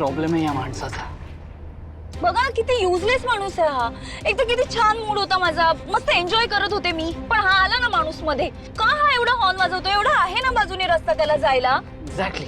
Problem आहे या माणसाचा. बघा किती युजलेस माणूस आहे हा. एक तर किती छान मूड होता माझा, मस्त एन्जॉय करत होते मी, पण हा आला ना माणूस मध्ये. का हा एवढा हॉर्न वाजवतो? एवढा आहे ना बाजूने रस्ता त्याला जायला. एक्झॅक्टली.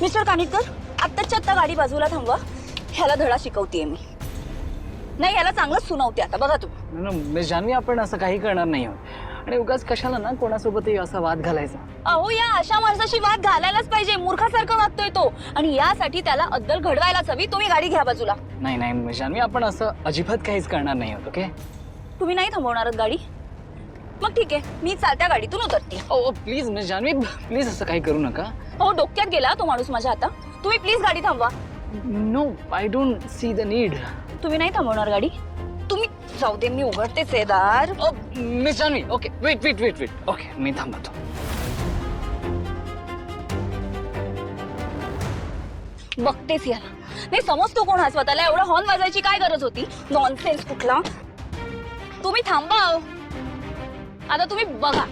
मिस्टर कानिटकर, आत्ताच्या आत्ता गाडी बाजूला थांबवा. ह्याला धडा शिकवतेय मी. नाही, ह्याला चांगलंच सुनावते आता. बघा तू. मिस जान्हवी, आपण असं काही करणार नाही आहोत. आणि उगाच कशाला ना कोणासोबतही असा वाद घालायचा. अहो, या अशा माणसाशी वाद घालायलाच पाहिजे. मूर्खासारखं वागतोय तो, आणि यासाठी त्याला अद्दल घडवायलाच हवी. तुम्ही गाडी घ्या बाजूला. नाही नाही मिस जान्हवी, आपण असं अजिबात काहीच करणार नाही आहोत. ओके? तुम्ही नाही थांबवणारच गाडी? मग ठीक आहे, मी चालत्या गाडीतून उतरते. ओ प्लीज मिस जान्हवी, प्लीज असं काही करू नका. हो, डोक्यात गेला तो माणूस माझ्या आता. तुम्ही प्लीज गाडी थांबवा. No, I don't see the need. तुम्ही नाही थांबवणार गाडी? तुम्ही जाऊ दे, मी उघडतेच आहे दार. Miss Janhvi, okay, wait wait wait wait. Okay, मी थांबतो. बघतेच याला. नाही समजतो कोण हा स्वतःला. एवढा हॉर्न वाजवायची काय गरज होती? नॉनसेन्स कुठला. तुम्ही थांबा. आता तुम्ही बघा.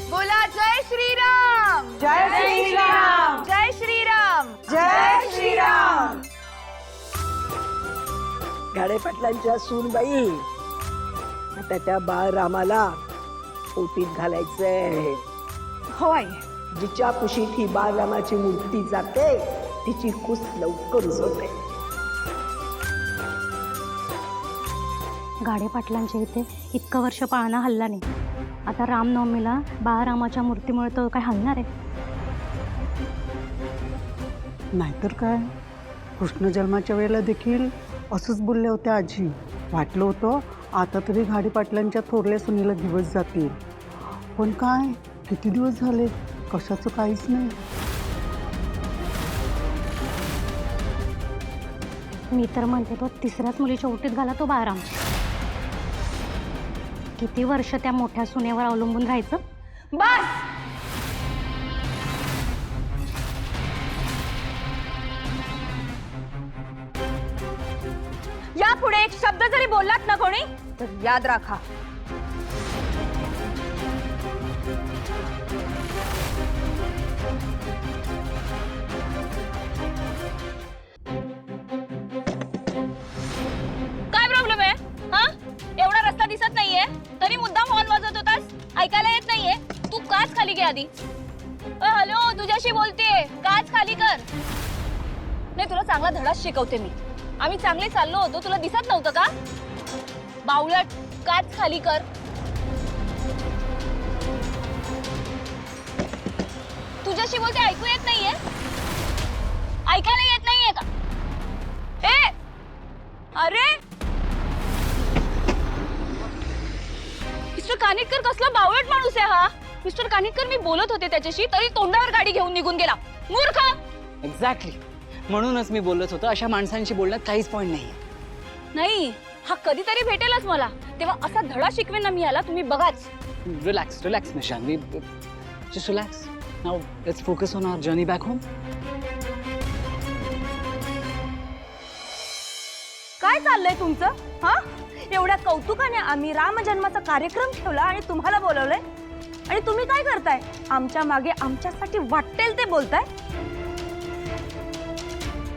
बोला जय श्रीराम. जय श्रीराम. जय श्रीराम. जय श्रीराम. गाडे पाटलांच्या सूनबाई, आता त्या बाळ रामाला ओटीत घालायचंय. हो आई. जिच्या कुशीत ही बाळ रामाची मूर्ती जाते तिची कुस लवकर होते. गाडे पाटलांच्या इथे इतकं वर्ष पाळणा हल्ला नाही. आता रामनवमीला बाळरामाच्या मूर्तीमुळे तो काय हलणार आहे? नाहीतर काय, कृष्ण जन्माच्या वेळेला देखील असंच बोलले होते आजी. वाटलं होतं आता तरी गाडी पाटलांच्या थोरल्या सुनीला दिवस जातील, पण काय किती दिवस झाले कशाचं काहीच नाही. मी तर म्हणते तो तिसऱ्याच मुलीच्या ओटीत घाला तो बाळराम. किती वर्ष त्या मोठ्या सुनेवर अवलंबून राहायचं? बस. यापुढे एक शब्द जरी बोललात ना कोणी तर याद राखा. काय प्रॉब्लेम आहे? हा, एवढा रस्ता दिसत नाहीये तरी मुद्दाम हॉर्न वाजवत होतास. ऐकायला येत नाहीये? तू काच खाली घे आधी. हॅलो, तुझ्याशी बोलतेय. काच खाली कर. नाही, तुला चांगला धडाच शिकवते मी. आम्ही चांगले चाललो होतो, तुला दिसत नव्हतं का? बावळट, काच खाली कर. तुझ्याशी बोलते, ऐकू येत नाहीये? ऐकायला येत नाहीये का? ए, अरे मिस्टर कानिटकर, कसला बावळट माणूस आहे हा. मिस्टर कानिटकर, मी बोलत होते त्याच्याशी तरी तोंडावर गाडी घेऊन निघून गेला. मूर्ख. एक्झॅक्टली, म्हणूनच मी बोलत होतो अशा माणसांशी बोलण्यात काहीच पॉइंट नाही. नाही, हा कधीतरी भेटेलच मला, तेव्हा असा धडा शिकवेन ना मी याला. तुम्ही बघाच. Relax relax miss Janhvi, just relax. Now let's focus on our journey back home. काय चाललंय तुमचं? हा, एवढ्या कौतुकाने आम्ही रामजन्माचा कार्यक्रम ठेवला आणि तुम्हाला बोलवलंय, आणि तुम्ही काय करताय? आमच्या मागे आमच्यासाठी वाटेल ते बोलताय.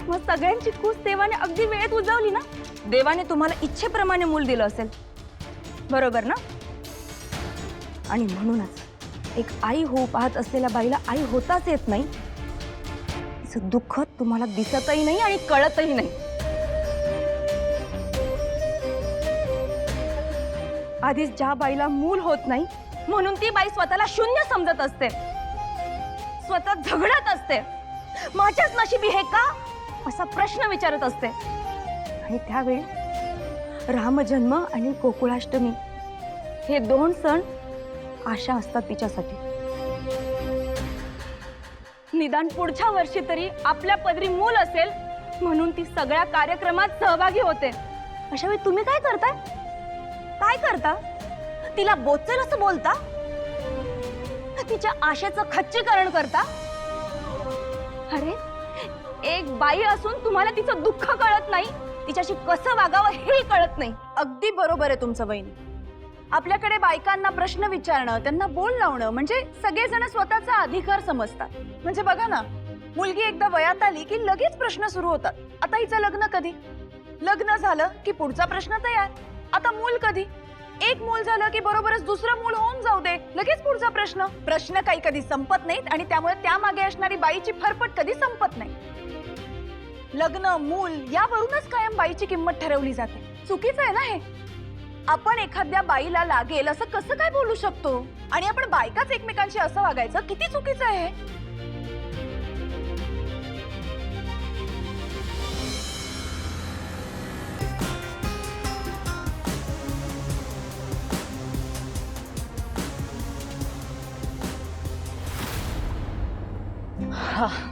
मग सगळ्यांची खुश देवाने अगदी वेळेत उजवली ना. देवाने तुम्हाला इच्छेप्रमाणे मूल दिलं असेल, बरोबर ना? आणि म्हणूनच एक आई होऊ पाहत असलेल्या बाईला आई होताच येत नाही. तिचं दुःख तुम्हाला दिसतही नाही आणि कळतही नाही. आधीच ज्या बाईला मूल होत नाही म्हणून ती बाई स्वतःला शून्य समजत असते, स्वतः झगडत असते. माझ्याच नशिबी हे का असा प्रश्न विचारत असते. आणि त्यावेळी रामजन्म आणि गोकुळाष्टमी हे 2 सण आशा असतात तिच्यासाठी. निदान पुढच्या वर्षी तरी आपल्या पदरी मूल असेल म्हणून ती सगळ्या कार्यक्रमात सहभागी होते. अशा वेळी तुम्ही काय करताय? काय करता? तिला बोचेल असं बोलता? तिच्या आशेचं खच्चीकरण करता? अरे, एक बाई असून तुम्हाला तिचं दुःख कळत नाही, तिच्याशी कसं वागावं हेही कळत नाही. अगदी बरोबर आहे तुमचं बहिणी. आपल्याकडे बायकांना प्रश्न विचारणं, त्यांना बोल लावणं म्हणजे सगळेजण स्वतःचा अधिकार समजतात. म्हणजे बघा ना, मुलगी एकदा वयात आली की लगेच प्रश्न सुरू होतात. आता हिचं लग्न कधी? लग्न झालं की पुढचा प्रश्न तयार. आता मूल कधी? एक मूल झालं की बरोबरच दुसरं मूल होऊन जाऊ दे, लगेच पुढचा प्रश्न. प्रश्न काही कधी संपत नाहीत आणि त्यामुळे त्यामागे असणारी बाईची फरफट कधी संपत नाही. लग्न, मूल यावरूनच कायम बाईची किंमत ठरवली जाते. चुकीचं आहे ना हे. आपण एखाद्या बाईला लागेल असं कसं काय बोलू शकतो? आणि आपण बायकाच एकमेकांशी असं वागायचं किती चुकीचं आहे हे.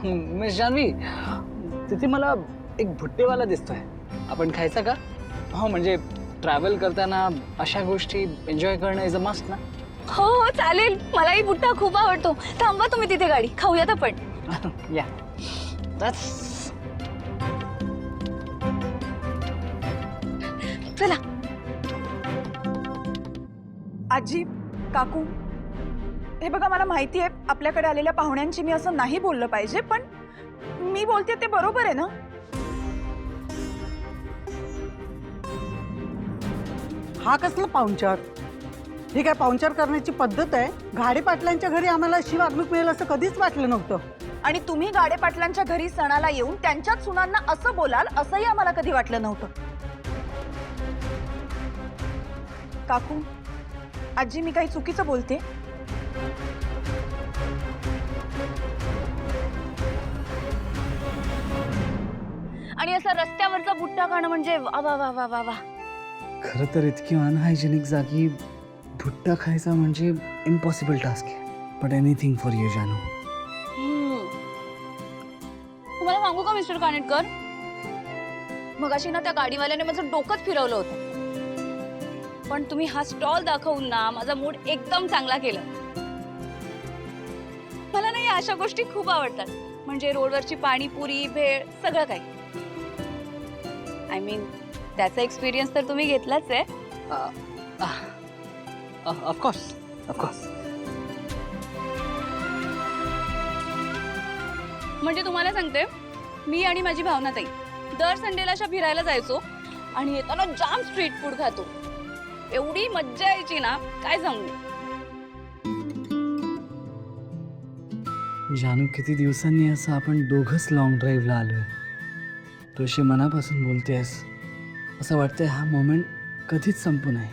मिस जान्हवी, तिथे मला एक भुट्टेवाला दिसतोय. आपण खायचा का? हो, म्हणजे ट्रॅव्हल करताना अशा गोष्टी एन्जॉय करणं इज अ मस्ट ना. हो हो चालेल, मलाही बुट्टा खूप आवडतो. थांबा तुम्ही तिथे गाडी, खाऊयात आपण. या, चला. आजी, काकू, हे बघा, मला माहिती आहे आपल्याकडे आलेल्या पाहुण्यांची मी असं नाही बोललं पाहिजे, पण मी बोलते ते बरोबर आहे ना. हा कसला पाहुणचार? ही काय पाहुणचार करण्याची पद्धत आहे? घाडे पाटलांच्या घरी आम्हाला अशी वागणूक मिळेल असं कधीच वाटलं नव्हतं. आणि तुम्ही गाडे पाटलांच्या घरी सणाला येऊन त्यांच्याच सुनांना असं बोलाल असंही आम्हाला कधी वाटलं नव्हतं. काकू, आजी, मी काही चुकीचं बोलते? आणि असं रस्त्यावरचा बुट्टा खाणं म्हणजे वा वा वा वा वा वा. खरं तर इतकी अनहायजेनिक जागी भुट्टा खायचा म्हणजे इम्पॉसिबल टास्क आहे. बट एनिथिंग फॉर यू जानू. तुम्हाला सांगू का मिस्टर कानेटकर, मगाशी ना त्या गाडीवाल्याने माझं डोकंच फिरवलं होतं. पण तुम्ही हा स्टॉल दाखवून ना माझा मूड एकदम चांगला केला. मला नाही अशा गोष्टी खूप आवडतात. म्हणजे रोडवरची पाणीपुरी, भेळ, सगळं काही. आय मीन, त्याचा एक्सपिरियन्स तर तुम्ही घेतलाच आहे. Of course, of course. म्हणजे तुम्हाला सांगते, मी आणि माझी भावनाताई दर संडेला अशा फिरायला जायचो आणि येताना जाम स्ट्रीट फूड खातो. एवढी मज्जा यायची ना, काय सांगू. जानू, किती दिवसांनी असं आपण दोघंच लॉंग ड्राईव्हला आलोय. तू अशी मनापासून बोलतेस, असं वाटतंय हा मोमेंट कधीच संपू नये.